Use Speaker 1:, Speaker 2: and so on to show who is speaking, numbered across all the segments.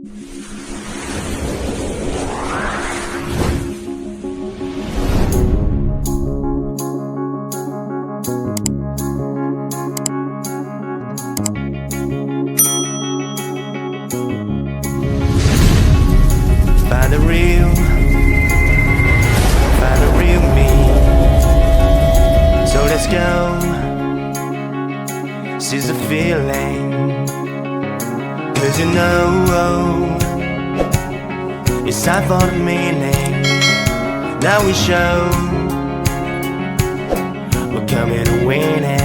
Speaker 1: Find the real me. So let's go, seize the feeling. 'Cause you know it's time for the meaning. Now we show we're coming to win it.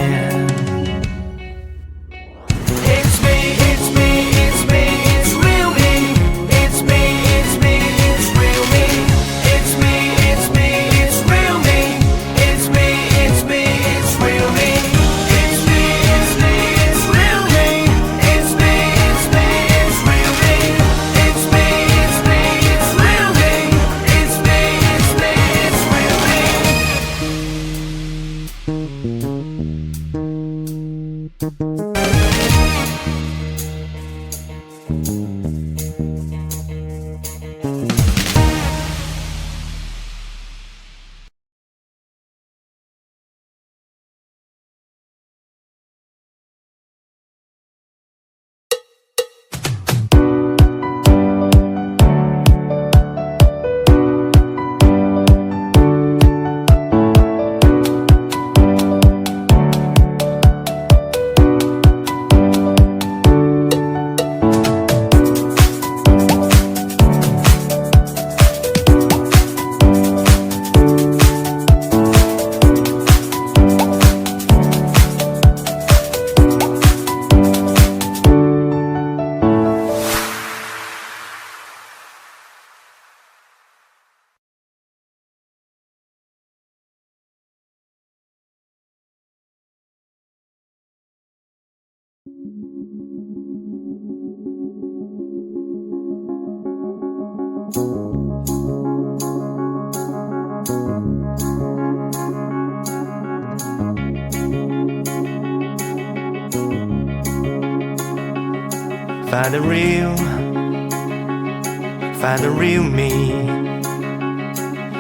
Speaker 1: Find the real me.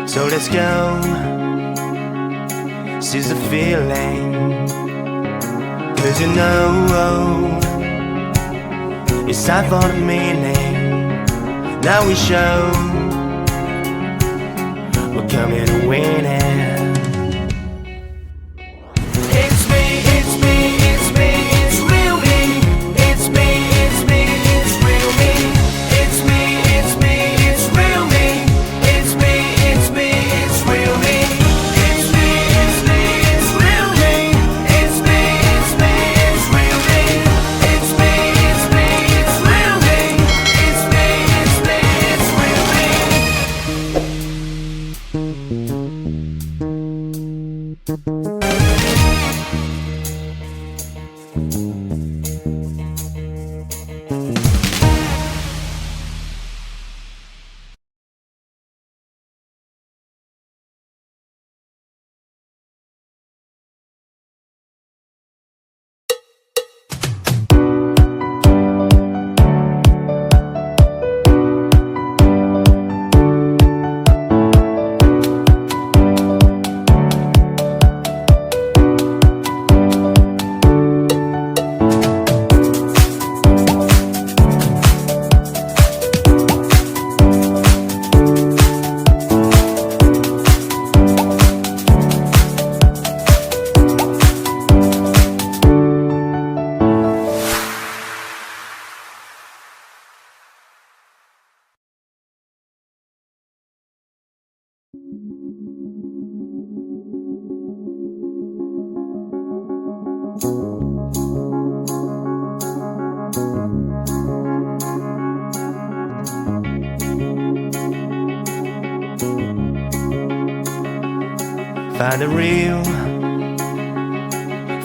Speaker 1: So let's go, seize the feeling. 'Cause you know it's time for the meaning. Now we show we're coming to win it.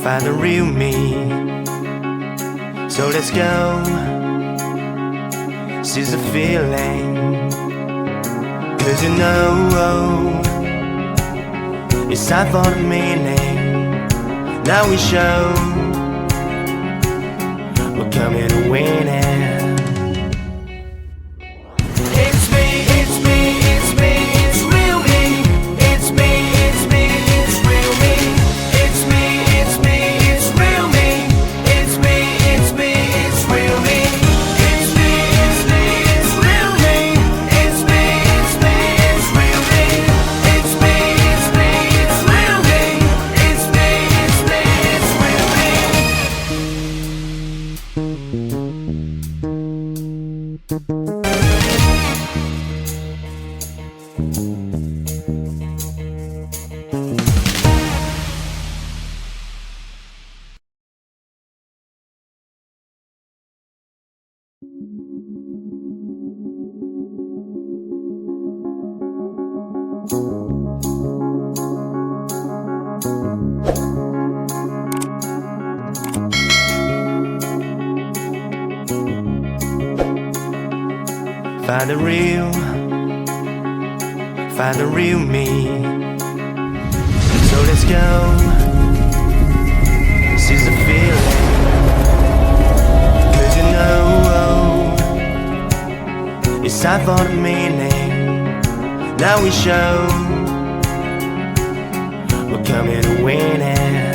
Speaker 1: Find the real me. So let's go, seize the feeling. 'Cause you know it's time for the meaning. Now we show we're coming to win it. Find the real me. So let's go. This is the feeling. 'Cause you know it's time for the meaning. Now we show we're coming to win it.